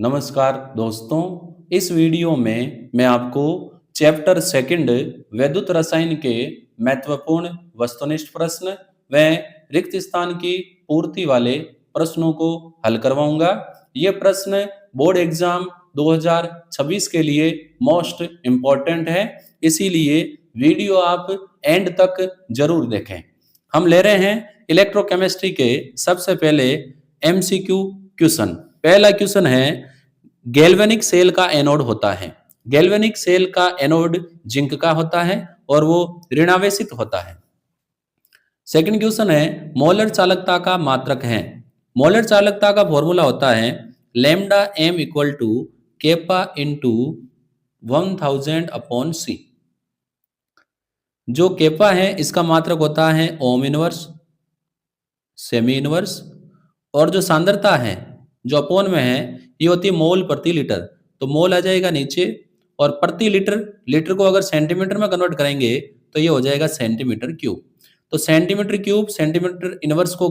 नमस्कार दोस्तों, इस वीडियो में मैं आपको चैप्टर सेकंड वैद्युत रसायन के महत्वपूर्ण वस्तुनिष्ठ प्रश्न व रिक्त स्थान की पूर्ति वाले प्रश्नों को हल करवाऊंगा। ये प्रश्न बोर्ड एग्जाम 2026 के लिए मोस्ट इम्पोर्टेंट है, इसीलिए वीडियो आप एंड तक जरूर देखें। हम ले रहे हैं इलेक्ट्रोकेमिस्ट्री के सबसे पहले एमसीक्यू क्वेश्चन। पहला क्वेश्चन है, गैल्वेनिक सेल का एनोड होता है। गैल्वेनिक सेल का एनोड जिंक का होता है और वो ऋणावेशित होता है। सेकंड क्वेश्चन है, मोलर चालकता का मात्रक है। मोलर चालकता का फॉर्मूला होता है lambda M equal to kappa into 1000 upon C. जो केपा है इसका मात्रक होता है ओम इनवर्स, सेमी इनवर्स, और जो सांद्रता है जो अपॉन में है ये होती है मोल प्रति लीटर। तो मोल आ जाएगा नीचे और प्रति लीटर, लीटर को अगर सेंटीमीटर में कन्वर्ट करेंगे तो ये हो जाएगा सेंटीमीटर क्यूब। तो सेंटीमीटर क्यूब सेंटीमीटर इनवर्स को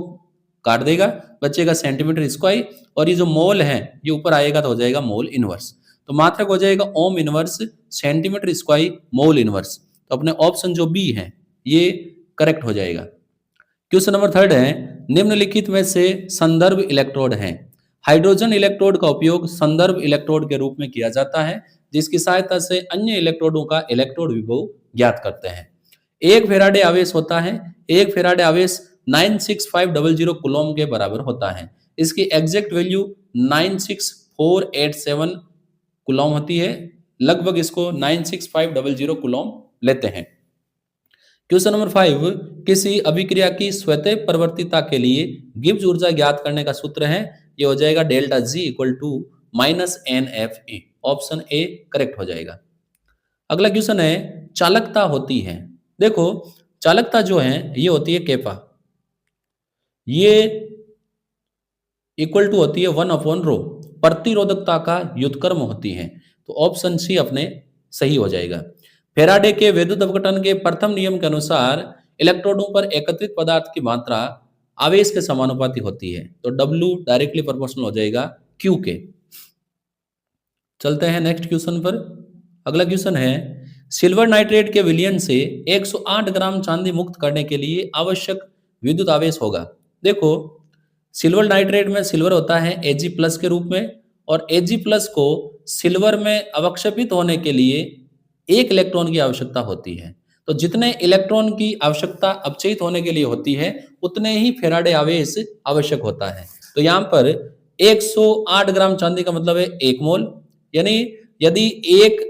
काट देगा, बचेगा सेंटीमीटर स्क्वायर, और ये जो मोल है ये ऊपर आएगा तो हो जाएगा मोल इनवर्स। तो मात्रक हो जाएगा ohm inverse centimetre square mole inverse. तो अपने ऑप्शन जो बी है ये करेक्ट हो जाएगा। क्वेश्चन नंबर थर्ड है, निम्नलिखित में से संदर्भ इलेक्ट्रोड है। हाइड्रोजन इलेक्ट्रोड का उपयोग संदर्भ इलेक्ट्रोड के रूप में किया जाता है, जिसकी सहायता से अन्य इलेक्ट्रोडों का इलेक्ट्रोड विभव ज्ञात करते हैं। एक फेराडे आवेश होता है। एक फेराडे आवेश 96500 कूलम के बराबर होता है। इसकी एग्जैक्ट वैल्यू 96487 कूलम होती है। लगभग इसको 96500 कूलम लेते हैं। क्वेश्चन नंबर 5, किसी अभिक्रिया की स्वतः परिवर्तिता के लिए गिब्स ऊर्जा ज्ञात करने का सूत्र है, ये हो जाएगा delta G equal to minus N F A. Option A correct हो जाएगा। अगला क्वेश्चन है, चालकता होती है। देखो चालकता जो है ये होती है केपा, ये इक्वल टू होती है 1 अपॉन रो, प्रतिरोधकता का व्युत्क्रम होती है। तो ऑप्शन सी अपने सही हो जाएगा। फेराडे के विद्युत अपघटन के प्रथम नियम के अनुसार इलेक्ट्रोडों पर एकत्रित पदार्थ की मात्रा आवेश के समानुपाती होती है। तो W डायरेक्टली प्रोपोर्शनल हो जाएगा Q के। चलते हैं नेक्स्ट क्वेश्चन पर। अगला क्वेश्चन है, सिल्वर नाइट्रेट के विलयन से 108 ग्राम चांदी मुक्त करने के लिए आवश्यक विद्युत आवेश होगा। देखो सिल्वर नाइट्रेट में सिल्वर होता है Ag प्लस के रूप में, और Ag प्लस को सिल्वर में अवक्षेपित होने के लिए 1 इलेक्ट्रॉन की आवश्यकता होती है। तो जितने इलेक्ट्रॉन की आवश्यकता अपचयित होने के लिए होती है उतने ही फेराडे आवेश आवश्यक होता है। तो यहाँ पर 108 ग्राम चांदी का मतलब है 1 मोल, यानी यदि 1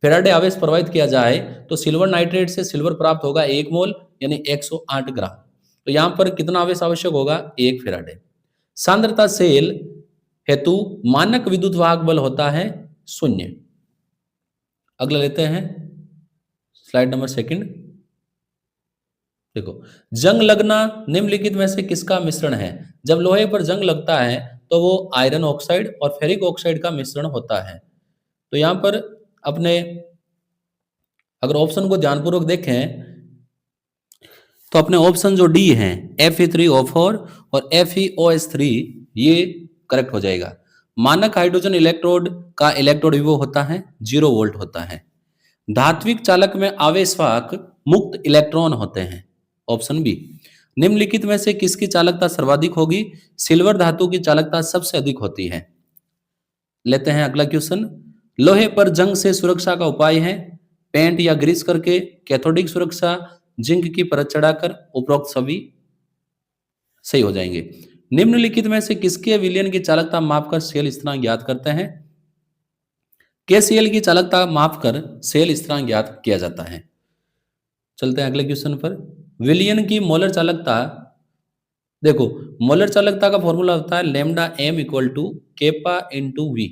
फेराडे आवेश प्रवाहित किया जाए तो सिल्वर नाइट्रेट से सिल्वर प्राप्त होगा 1 मोल यानी 108 ग्राम। तो यहाँ पर कितना आवेश आवश्यक होगा, 1 फेराडे। सांद्रता सेल हेतु मानक विद्युत वाहक बल होता है 0। अगला लेते हैं स्लाइड नंबर 2। देखो जंग लगना निम्नलिखित में से किसका मिश्रण है। जब लोहे पर जंग लगता है तो वो आयरन ऑक्साइड और फेरिक ऑक्साइड का मिश्रण होता है। तो यहाँ पर अपने अगर ऑप्शन को ध्यानपूर्वक देखें तो अपने ऑप्शन जो डी है Fe3O4 और FeOH3 ये करेक्ट हो जाएगा। मानक हाइड्रोजन इलेक्ट्रोड का इलेक्ट्रोड विभव होता है 0 वोल्ट होता है। धात्विक चालक में आवेशवाहक मुक्त इलेक्ट्रॉन होते हैं। Option B. निम्नलिखित में से किसकी चालकता सर्वाधिक होगी। सिल्वर धातु की चालकता सबसे अधिक होती है। लेते हैं अगला क्वेश्चन। लोहे पर जंग से सुरक्षा का उपाय है पेंट या ग्रीस करके, कैथोडिक सुरक्षा, जिंक की परत चढ़ाकर। उपरोक्त सभी सही हो जाएंगे। निम्नलिखित में से किसके विलयन की चालकता मापकर सेल स्थिरांक ज्ञात करते हैं। KCl की चालकता मापकर सेल स्थिरांक ज्ञात किया जाता है। चलते हैं अगले क्वेश्चन पर। विलयन की मोलर चालकता, देखो मोलर चालकता का फॉर्मूला होता है lambda M equal to kappa into V.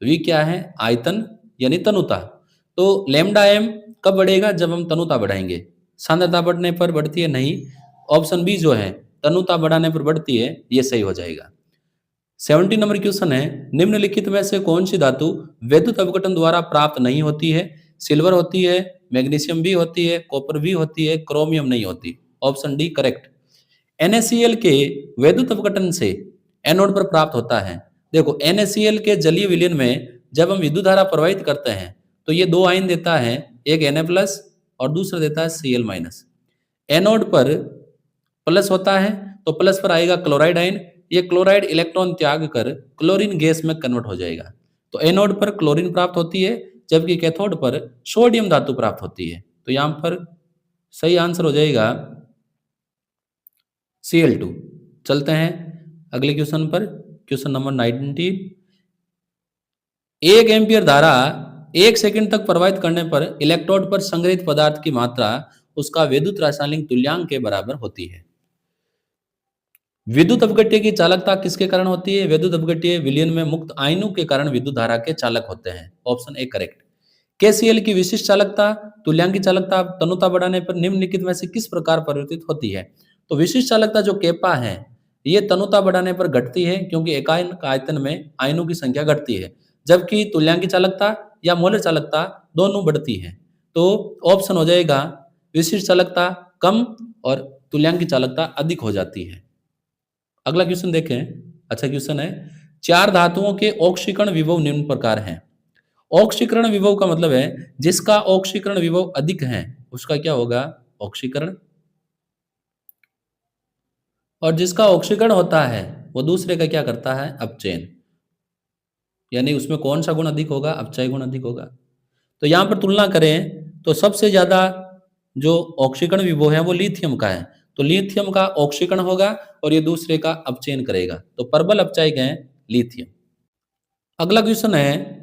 V क्या है, आयतन यानी तनुता। तो लैम्डा एम कब बढ़ेगा, जब हम तनुता बढ़ाएंगे। सांद्रता बढ़ने पर बढ़ती है नहीं, ऑप्शन बी जो है तनुता बढ़ाने पर बढ़ती है, ये सही हो जाएगा। 70 नंबर क्वेश्चन है, निम्नलिखित में से कौन सी धातु विद्युत अपघटन द्वारा प्राप्त नहीं होती है। सिल्वर होती है, मैग्नीशियम भी होती है, कॉपर भी होती है, क्रोमियम नहीं होती। Option D correct. NaCl के विद्युत अपघटन से एनोड पर प्राप्त होता है। देखो NaCl के जलीय विलयन में जब हम विद्युत धारा प्रवाहित करते हैं तो ये दो आयन देता है, एक Na+ और दूसरा देता है Cl-। एनोड पर प्लस होता है तो प्लस पर आएगा क्लोराइड आयन, ये क्लोराइड इलेक्ट्रॉन त्याग कर क्लोरीन गैस में कन्वर्ट हो जाएगा। तो एनोड पर क्लोरीन प्राप्त होती है जबकि कैथोड पर सोडियम धातु प्राप्त होती है। तो यहां पर सही आंसर हो जाएगा Cl2। चलते हैं अगले क्वेश्चन पर, क्वेश्चन नंबर 19। 1 एम्पियर धारा 1 सेकंड तक प्रवाहित करने पर इलेक्ट्रोड पर संग्रहित पदार्थ की मात्रा उसका विद्युत रासायनिक तुल्यांक के बराबर होती है। विद्युत अपघट्य की चालकता किसके कारण होती है? विद्युत अपघट्य विलयन में मुक्त आयनों के कारण विद्युत धारा के चालक होते हैं। Option A correct. KCl की विशिष्ट चालकता, तुल्यांकी चालकता तनुता बढ़ाने पर निम्नलिखित में से किस प्रकार परिवर्तित होती है? तो विशिष्ट चालकता जो केपा है ये तनुता बढ़ाने पर घटती है क्योंकि एकायन आयतन में आयनों की संख्या घटती है, जबकि तुल्यांकी चालकता या मोलर चालकता दोनों बढ़ती है। तो ऑप्शन हो जाएगा विशिष्ट चालकता कम और तुल्यांकी चालकता अधिक हो जाती है। अगला क्वेश्चन देखें, अच्छा क्वेश्चन है। 4 धातुओं के ऑक्सीकरण विभव निम्न प्रकार हैं। ऑक्सीकरण विभव का मतलब है जिसका ऑक्सीकरण विभव अधिक है उसका क्या होगा? ऑक्सीकरण। और जिसका ऑक्सीकरण होता है वो दूसरे का क्या करता है? अपचयन। यानी उसमें कौन सा गुण अधिक होगा? अपचय गुण अधिक होगा। तो यहां पर तुलना करें तो सबसे ज्यादा जो ऑक्सीकरण विभव है वो लिथियम का है, तो लिथियम का ऑक्सीकरण होगा और ये दूसरे का अपचयन करेगा, तो प्रबल अपचयक है लिथियम। अगला क्वेश्चन है,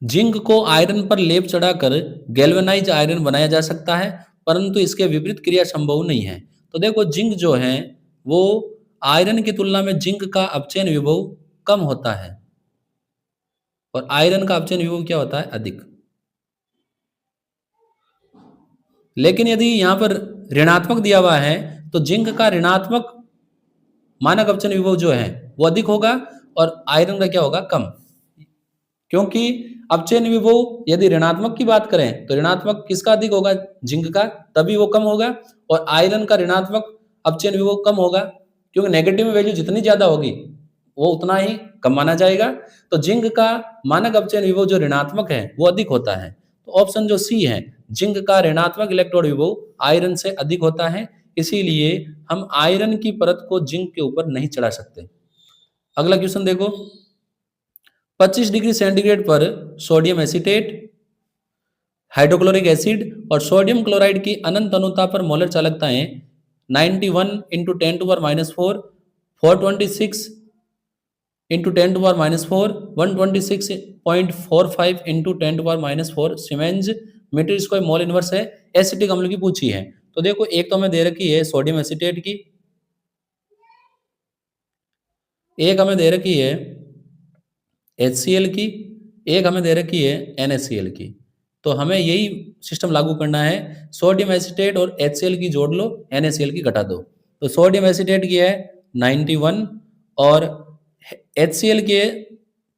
जिंक को आयरन पर लेप चढ़ाकर गैल्वेनाइज आयरन बनाया जा सकता है परंतु इसके विपरीत क्रिया संभव नहीं है। तो देखो जिंक जो है वो आयरन की तुलना में जिंक का अपचयन विभव कम होता है और आयरन का अपचयन विभव क्या होता है? अधिक। लेकिन यदि यहां पर ऋणात्मक दिया हुआ है तो जिंक का ऋणात्मक मानक अपचयन विभव जो है वो अधिक होगा और आयरन का क्या होगा? कम। क्योंकि अपचयन विभव यदि ऋणात्मक की बात करें तो ऋणात्मक किसका अधिक होगा? जिंक का, तभी वो कम होगा। और आयरन का ऋणात्मक अपचयन विभव कम होगा क्योंकि नेगेटिव वैल्यू जितनी ज्यादा होगी वो उतना ही कम माना जाएगा। तो जिंक का मानक अपचयन विभव जो ऋणात्मक है वो अधिक होता है। तो ऑप्शन जो सी है, जिंक का ऋणात्मक इलेक्ट्रोड विभव आयरन से अधिक होता है, इसीलिए हम आयरन की परत को जिंक के ऊपर नहीं चढ़ा सकते। अगला क्वेश्चन देखो, 25 डिग्री सेंटीग्रेड पर सोडियम एसीटेट, हाइड्रोक्लोरिक एसिड और सोडियम क्लोराइड की अनंत अनुता पर मोलर चालकताएं 91 into 10⁻⁴, 426 into 10⁻⁴, 126.45 into 10⁻⁴ siemens metre square mole inverse है एसिटिक अम्ल की पूछी है। तो देखो एक तो हमें दे रखी है सोडियम एसीटेट की, एक हमें दे रखी है HCl की, एक हमें दे रखी है NaCl की। तो हमें यही सिस्टम लागू करना है, सोडियम एसीटेट और HCl की जोड़ लो, NaCl की घटा दो। तो सोडियम एसीटेट की है 91 और HCl के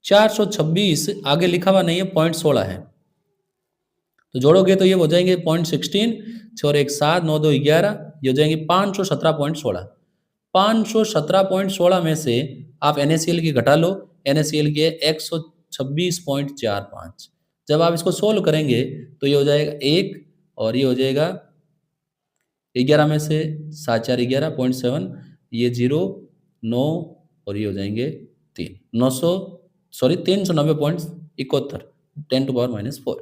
426, आगे लिखा हुआ नहीं है, 0.16 है। तो जोड़ोगे तो ये हो जाएंगे 0.16, 4 1 7 9 2 11, ये हो जाएंगे 517.16। 517.16 में से आप NaCl की घटा लो, NaCl की 126.45। जब आप इसको सोल्व करेंगे तो ये हो जाएगा 1 और ये हो जाएगा 11 में से 7 4 11.7, ये 0 9 और ये हो जाएंगे 390.71, 10⁻⁴।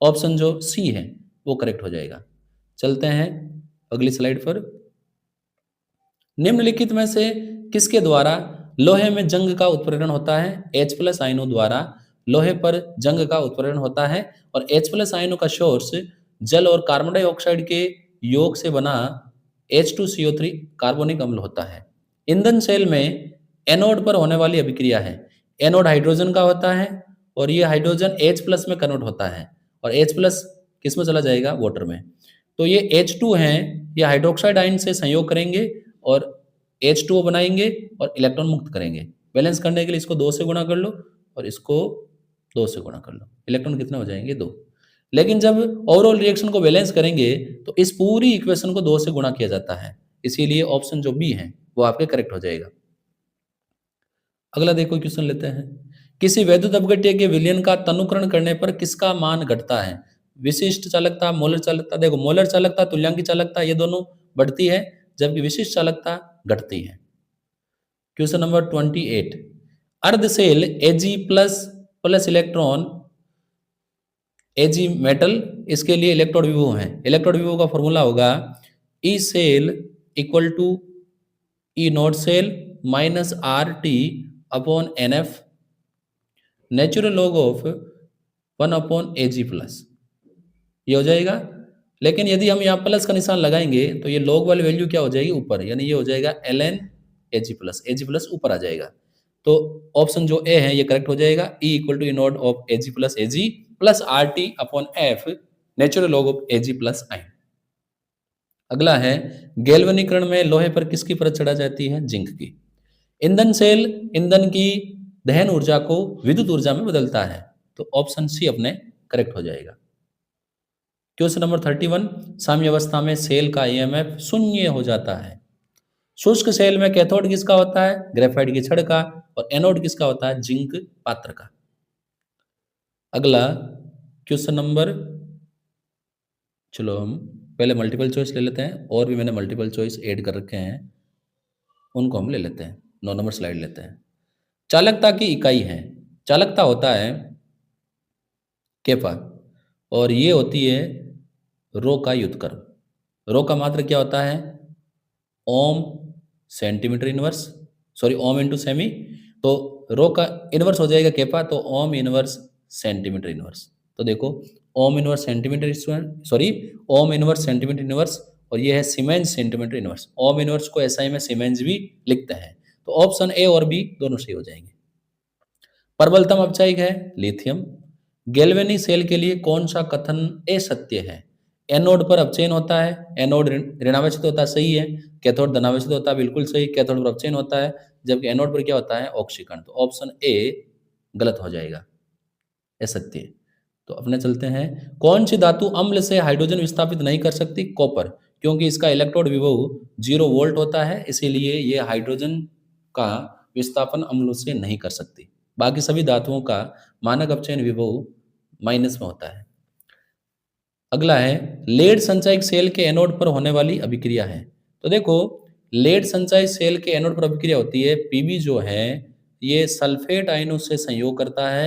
ऑप्शन जो सी है वो करेक्ट हो जाएगा। चलते हैं अगली स्लाइड पर। निम्नलिखित में से किसके द्वारा लोहे में जंग का उत्प्रेरण होता है? H+ आयनों द्वारा लोहे पर जंग का उत्प्रेरण होता है और H+ आयनों का सोर्स जल और कार्बन डाइऑक्साइड के योग से बना H2CO3 कार्बोनिक अम्ल होता है। ईंधन सेल में एनोड पर होने वाली अभिक्रिया है, एनोड हाइड्रोजन का होता है और ये हाइड्रोजन H+ में कन्वर्ट होता है और H+ किस में चला जाएगा? वाटर में। तो ये H2 हैं, ये हाइड्रोक्साइड आयन से संयोग करेंगे और H2O बनाएंगे और इलेक्ट्रॉन मुक्त करेंगे। बैलेंस करने के लिए इसको 2 से गुणा कर लो और इसको 2 से गुणा कर लो, इलेक्ट्रॉन कितने हो जाएंगे? 2। लेकिन जब ओवरऑल रिएक्शन को बैलेंस करेंगे तो इस पूरी इक्वेशन को 2 से गुणा किया जाता है, इसीलिए ऑप्शन जो बी है वो आपके करेक्ट हो जाएगा। अगला देखो क्वेश्चन लेते हैं। किसी वैद्युत अपघट्य के विलयन का तनुकरण करने पर किसका मान घटता है? विशिष्ट चालकता, मोलर चालकता। देखो मोलर चालकता, तुल्यांकी चालकता ये दोनों बढ़ती है, जबकि विशिष्ट चालकता घटती है। Question number 28। अर्ध cell Ag plus plus electron Ag metal, इसके लिए इलेक्ट्रोड विभव है। इलेक्ट्रोड विभव का फॉर्मूला होगा E cell equal to E naught cell minus R T upon N F natural log of 1/Ag plus, ये हो जाएगा। लेकिन यदि हम यहाँ प्लस का निशान लगाएंगे तो ये लॉग वाली वैल्यू क्या हो जाएगी? ऊपर, यानी ये हो जाएगा ln Ag प्लस ऊपर आ जाएगा। तो ऑप्शन जो ए है ये करेक्ट हो जाएगा। E equal to E naught of Ag plus R T upon F natural log of Ag plus ion. अगला है गैल्वेनीकरण में लोहे पर किसकी परत चढ़ा जाती है? जिंक की। ईंधन सेल ईंधन की दहन ऊर्जा को विद्युत ऊर्जा में बदलता है, तो ऑप्शन सी अपने करेक्ट हो जाएगा। Question number 31। साम्य अवस्था में सेल का ईएमएफ शून्य हो जाता है। शुष्क सेल में कैथोड किसका होता है? ग्रेफाइट की छड़ का। और एनोड किसका होता है? जिंक पात्र का। अगला क्वेश्चन नंबर, चलो हम पहले मल्टीपल चॉइस ले लेते हैं, और भी मैंने मल्टीपल चॉइस ऐड कर रखे हैं, उनको हम ले लेते हैं। 9 नंबर स्लाइड लेते हैं। चालकता की इकाई है, चालकता होता है केपा, और ये होती है रो का व्युत्क्रम। रो का मात्र क्या होता है? Ohm centimetre inverse, sorry ohm into सेमी। तो रो का इनवर्स हो जाएगा केपा, तो ओम इनवर्स सेंटीमीटर इनवर्स। तो देखो ohm inverse centimetre sorry ohm inverse centimetre inverse, और ये है siemens centimetre inverse. Ohm inverse को एसआई में सीमेंस भी लिखते हैं। तो ऑप्शन ए और बी दोनों सही हो जाएंगे। प्रबलतम अपचायक है लिथियम। गैल्वेनी सेल के लिए कौन सा कथन असत्य है? एनोड पर अपचयन होता है, एनोड ऋणावेशित होता है, सही है। कैथोड धनावेशित होता है, बिल्कुल सही। कैथोड पर अपचयन होता है, जबकि एनोड पर क्या होता है? ऑक्सीकरण। तो ऑप्शन ए गलत हो जाएगा, असत्य। तो अपने चलते हैं। कौन सी धातु अम्ल से हाइड्रोजन विस्थापित नहीं कर सकती? कॉपर, क्योंकि इसका इलेक्ट्रोड विभव 0 वोल्ट होता है, इसीलिए ये हाइड्रोजन का विस्थापन अम्लों से नहीं कर सकती। बाकी सभी धातुओं का मानक अपचयन विभव माइनस में होता है। अगला है लेड संचयक सेल के एनोड पर होने वाली अभिक्रिया है। तो देखो लेड संचयक सेल के एनोड पर अभिक्रिया होती है। पीबी जो है ये सल्फेट आयनों से संयोग करता है,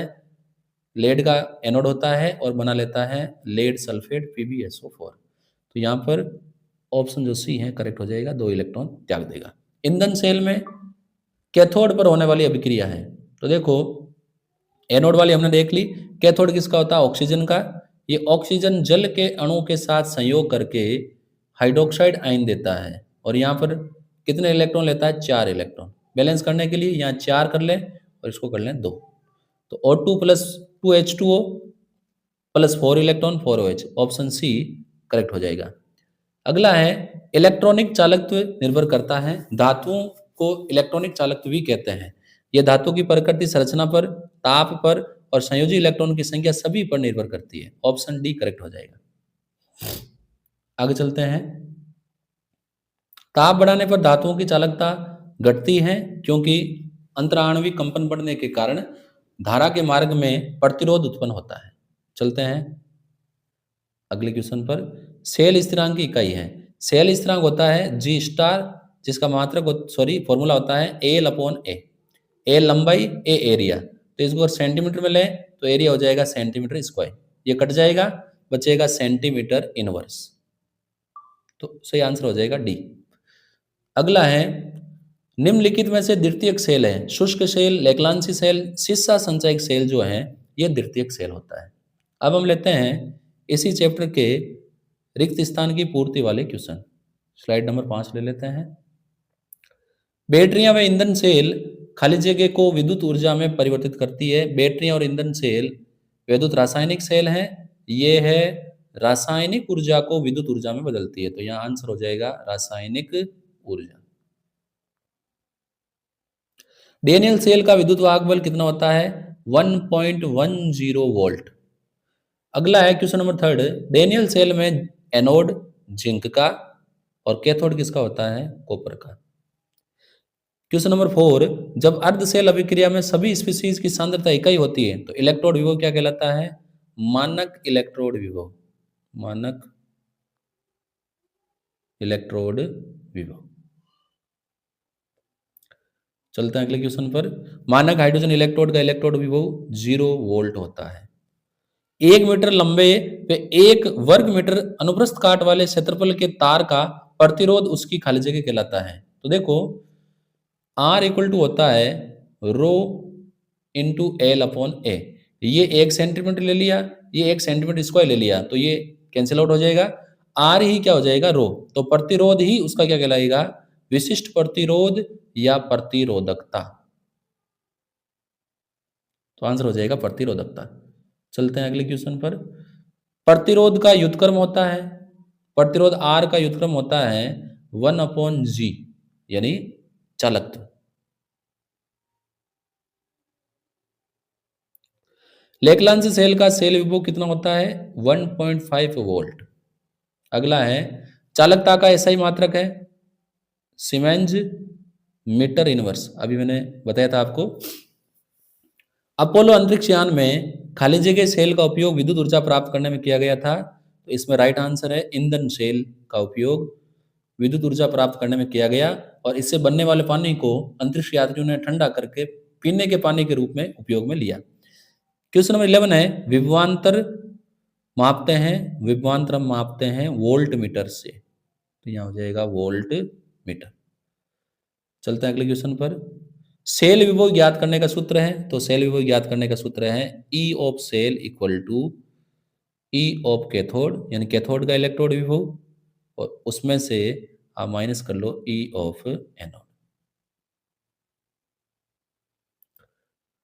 लेड का एनोड होता है, और बना लेता है लेड सल्फेट PbSO4। तो यहाँ पर ऑप्शन जो सी है करेक्ट हो जाएगा, 2 इलेक्ट्रॉन त्याग देगा। ईंधन सेल में कैथोड पर होने वाली अभिक्रिया है। तो देखो एनोड वाली हमने देख ली। कैथोड किसका होता है? ऑक्सीजन का। ये ऑक्सीजन जल के अणु के साथ संयोग करके हाइड्रोक्साइड आयन देता है, और यहाँ पर कितने इलेक्ट्रॉन लेता है? 4 इलेक्ट्रॉन। बैलेंस करने के लिए यहाँ 4 कर लें और इसको कर लें 2। तो O2 plus 2H2O plus 4 electron 4OH, option C correct हो जाएगा। अगला है इलेक्ट्रॉनिक चालकत्व निर्भर करता है। धातुओं को इलेक्ट्रॉनिक चालकत्व भी कहते हैं। यह धातु की प्रकृति, संरचना पर, ताप पर और संयोजी इलेक्ट्रॉन की संख्या सभी पर निर्भर करती है। ऑप्शन डी करेक्ट हो जाएगा। आगे चलते हैं। ताप बढ़ाने पर धातुओं की चालकता घटती है, क्योंकि अंतराणविक कंपन बढ़ने के कारण धारा के मार्ग में प्रतिरोध उत्पन्न होता है। चलते हैं अगले क्वेश्चन पर। सेल स्थिरांक की इकाई है। सेल स्थिरांक होता है G स्टार, जिसका मात्रक फॉर्मूला होता है L/A। ए लंबाई, ए एरिया। तो इसको अगर सेंटीमीटर में लें तो एरिया हो जाएगा सेंटीमीटर स्क्वायर। ये कट जाएगा, बचेगा सेंटीमीटर इनवर्स। तो सही आंसर हो जाएगा डी। अगला है निम्नलिखित में से द्वितीयक सेल है। शुष्क सेल, लेक्लांसी सेल, सीसा संचयक सेल जो है ये द्वितीयक सेल होता है। अब हम लेते हैं इसी चैप्टर के रिक्त स्थान की पूर्ति वाले क्वेश्चन। स्लाइड नंबर 5 ले लेते हैं। बैटरियां व ईंधन सेल खाली जगह को विद्युत ऊर्जा में परिवर्तित करती है। बैटरियां और ईंधन सेल विद्युत रासायनिक सेल हैं। ये है रासायनिक ऊर्जा को विद्युत ऊर्जा में बदलती है। तो यहाँ आंसर हो जाएगा रासायनिक ऊर्जा। डेनियल सेल का विद्युत वाहक बल कितना होता है? 1.10 वोल्ट। अगला है क्वेश्चन नंबर 3। डेनियल सेल में एनोड जिंक का और कैथोड किसका होता है? कॉपर का। क्वेश्चन नंबर 4, जब अर्ध सेल अभिक्रिया में सभी स्पीशीज की सांद्रता एक ही होती है तो इलेक्ट्रोड विभव क्या कहलाता है? मानक इलेक्ट्रोड विभव। मानक इलेक्ट्रोड विभव। चलते हैं अगले क्वेश्चन पर। मानक हाइड्रोजन इलेक्ट्रोड का इलेक्ट्रोड विभव 0 वोल्ट होता है। 1 मीटर लंबे पे 1 वर्ग मीटर अनुप्रस्थ काट वाले क्षेत्रफल के तार का प्रतिरोध उसकी खाली जगह कहलाता है। तो देखो R इक्वल टू होता है रो इंटू एल अपॉन ए। ये 1 सेंटीमीटर ले लिया, ये 1 सेंटीमीटर स्क्वायर ले लिया, तो ये कैंसिल आउट हो जाएगा। आर ही क्या हो जाएगा? रो। तो प्रतिरोध ही उसका क्या कहलाएगा? विशिष्ट प्रतिरोध या प्रतिरोधकता। तो आंसर हो जाएगा प्रतिरोधकता। चलते हैं अगले क्वेश्चन पर। प्रतिरोध का व्युत्क्रम होता है, प्रतिरोध आर का व्युत्क्रम होता है 1/G, यानी चालकत्व। लेकलांस सेल का सेल विभव कितना होता है? 1.5 वोल्ट। अगला है चालकता का ऐसा ही मात्रक है सीमेंस मीटर इनवर्स। अभी मैंने बताया था आपको। अपोलो अंतरिक्ष यान में खाली जगह सेल का उपयोग विद्युत ऊर्जा प्राप्त करने में किया गया था। तो इसमें राइट आंसर है ईंधन सेल का उपयोग विद्युत ऊर्जा प्राप्त करने में किया गया, और इससे बनने वाले पानी को अंतरिक्ष यात्रियों ने ठंडा करके पीने के पानी के रूप में उपयोग में लिया। क्वेश्चन नंबर 11 है विभवांतर मापते हैं, विभवांतर हम मापते हैं वोल्ट मीटर से। तो यहाँ हो जाएगा वोल्ट मीटर। चलते हैं अगले क्वेश्चन पर। सेल विभव ज्ञात करने का सूत्र है, तो सेल विभव ज्ञात करने का सूत्र है E of cell equal to E of cathode, यानी कैथोड का इलेक्ट्रोड विभव, और उसमें से आप माइनस कर लो ई ऑफ एनोड।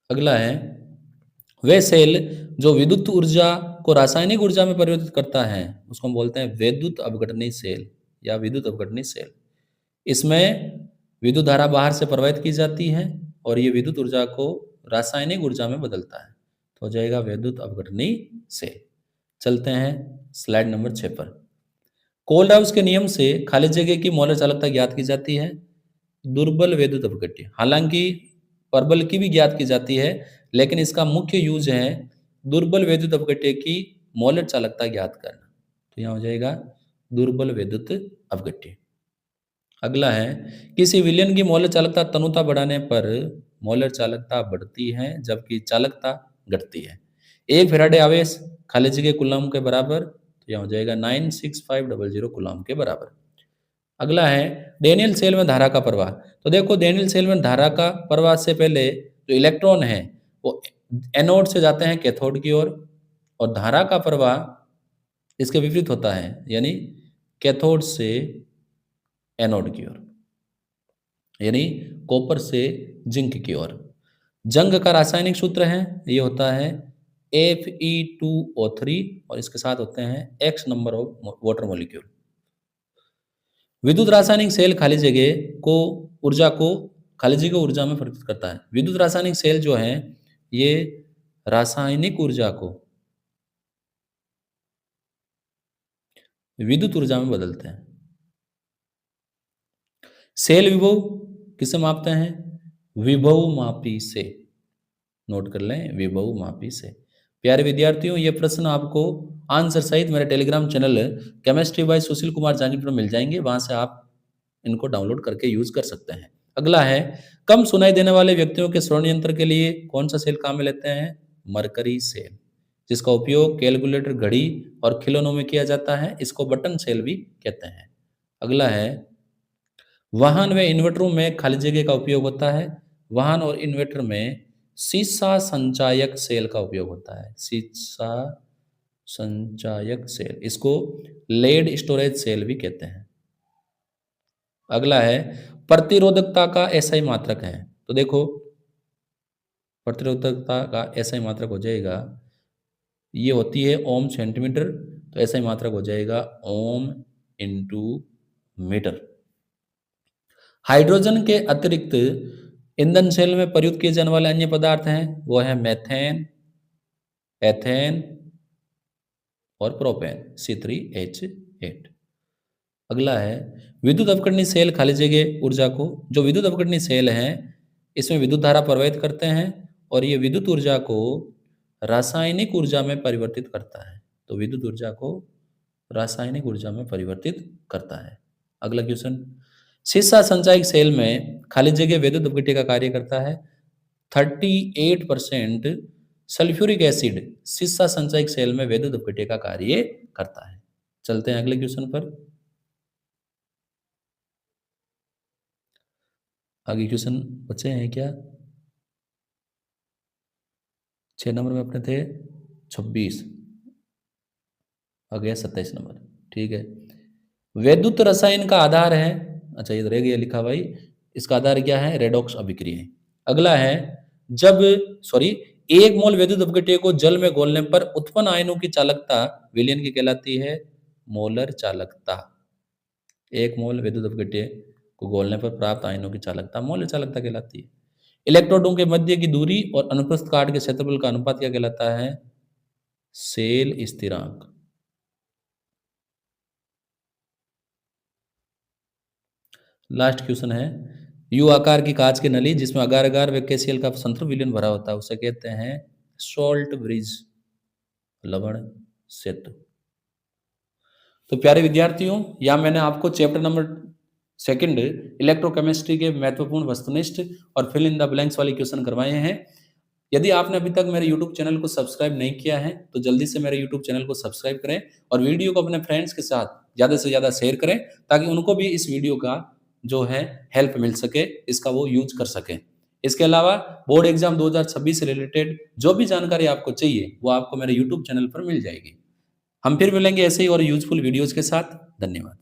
अगला है वे सेल जो विद्युत ऊर्जा को रासायनिक ऊर्जा में परिवर्तित करता है उसको हम बोलते हैं विद्युत अपघटनी सेल या विद्युत अपघटनी सेल। इसमें विद्युत धारा बाहर से प्रवाहित की जाती है और ये विद्युत ऊर्जा को रासायनिक ऊर्जा में बदलता है, तो हो जाएगा विद्युत अपघटनी सेल। चलते हैं स्लाइड नंबर 6 पर। कोलराउस के नियम से खाली जगह की मोलर चालकता ज्ञात की जाती है दुर्बल विद्युत अपघट्य। हालांकि प्रबल की भी ज्ञात की जाती है, लेकिन इसका मुख्य यूज है दुर्बल विद्युत अपघट्य की मोलर चालकता ज्ञात करना। तो यहाँ हो जाएगा दुर्बल विद्युत अपघट्य। अगला है किसी विलयन की मोलर चालकता तनुता बढ़ाने पर मोलर चालकता बढ़ती है जबकि चालकता घटती है। 1 फैराडे आवेश खाली जगह कूलम्ब के बराबर, तो यहाँ हो जाएगा 96500 कूलम्ब के बराबर। अगला है डेनियल सेल में धारा का प्रवाह। तो देखो डेनियल सेल में धारा का प्रवाह से पहले जो इलेक्ट्रॉन है वो एनोड से जाते हैं कैथोड की ओर, और धारा का प्रवाह इसके विपरीत होता है, यानी कैथोड से एनोड की ओर, यानी कॉपर से जिंक की ओर। जंग का रासायनिक सूत्र है, ये होता है Fe2O3 और इसके साथ होते हैं X number of water molecule. विद्युत रासायनिक सेल खाली जगह को ऊर्जा को खाली जगह ऊर्जा में परिवर्तित करता है। विद्युत रासायनिक सेल जो है ये रासायनिक ऊर्जा को विद्युत ऊर्जा में बदलते हैं। सेल विभव किसे मापते हैं? विभव मापी से। नोट कर लें, विभव मापी से। प्यारे विद्यार्थियों, ये प्रश्न आपको आंसर सहित मेरे Telegram channel chemistry bye Sushil Kumar जानी पर मिल जाएंगे, वहां से आप इनको डाउनलोड करके यूज कर सकते हैं। अगला है कम सुनाई देने वाले व्यक्तियों के श्रवण यंत्र के लिए कौन सा सेल काम में लेते हैं? मरकरी सेल, जिसका उपयोग कैलकुलेटर, घड़ी और खिलौनों में किया जाता है। इसको बटन सेल भी कहते हैं। अगला है वाहन व इन्वर्टरों में खाली जगह का उपयोग होता है। वाहन और इन्वर्टर में सीसा संचायक सेल का उपयोग होता है। सीसा संचायक सेल, इसको लेड स्टोरेज सेल भी कहते हैं। अगला है प्रतिरोधकता का ऐसा ही मात्रक है। तो देखो प्रतिरोधकता का ऐसा ही मात्रक हो जाएगा, ये होती है ओम सेंटीमीटर, तो ऐसा ही मात्रक हो जाएगा ओम इंटू मीटर। हाइड्रोजन के अतिरिक्त ईंधन सेल में प्रयुक्त किए जाने वाले अन्य पदार्थ हैं, वो है मेथेन, एथेन और प्रोपेन C3H8। अगला है विद्युत अवकरणीय सेल खाली जगह ऊर्जा को, जो विद्युत अवकरणीय सेल हैं इसमें विद्युत धारा प्रवाहित करते हैं और ये विद्युत ऊर्जा को रासायनिक ऊर्जा में परिवर्तित करता है। तो विद्युत ऊर्जा को रासायनिक ऊर्जा में परिवर्तित करता है। अगला क्वेश्चन, सीसा संचायक सेल में खाली जगह विद्युत अपघट्य का कार्य करता है। 38% सल्फ्यूरिक एसिड सीसा संचायक सेल में विद्युत अपघट्य का कार्य करता है। चलते हैं अगले क्वेश्चन पर। आगे क्वेश्चन बचे हैं क्या? 6 नंबर में अपने थे 26, आ गया 27 नंबर। ठीक है, वैद्युत रसायन का आधार है, अच्छा ये रह गया लिखा भाई, इसका आधार क्या है? रेडॉक्स अभिक्रिया। अगला है जब सॉरी 1 मोल वैद्युत अपघट्य को जल में घोलने पर उत्पन्न आयनों की चालकता विलयन की कहलाती है मोलर चालकता। 1 मोल विद्युत अपघट्य को घोलने पर प्राप्त आयनों की चालकता मोलर चालकता कहलाती है। इलेक्ट्रोडों के मध्य की दूरी और अनुप्रस्थ काट के क्षेत्रफल का अनुपात क्या कहलाता है? सेल स्थिरांक। लास्ट क्वेश्चन है, यू आकार की कांच की नली जिसमें अगार अगार व केसीएल का संतृप्त विलयन भरा होता है उसे कहते हैं सॉल्ट ब्रिज, लवण सेतु। तो प्यारे विद्यार्थियों, यहाँ मैंने आपको चैप्टर नंबर 2 इलेक्ट्रोकेमिस्ट्री के महत्वपूर्ण वस्तुनिष्ठ और फिल इन द ब्लैंक्स वाले क्वेश्चन करवाए हैं। यदि आपने अभी तक मेरे YouTube चैनल को सब्सक्राइब नहीं किया है तो जल्दी से मेरे YouTube चैनल को सब्सक्राइब करें और वीडियो को अपने फ्रेंड्स के साथ ज़्यादा से ज़्यादा शेयर करें ताकि उनको भी इस वीडियो का जो है हेल्प मिल सके, इसका वो यूज कर सकें। इसके अलावा बोर्ड एग्जाम 2026 से रिलेटेड जो भी जानकारी आपको चाहिए वो आपको मेरे YouTube चैनल पर मिल जाएगी। हम फिर मिलेंगे ऐसे ही और यूजफुल वीडियोज के साथ। धन्यवाद।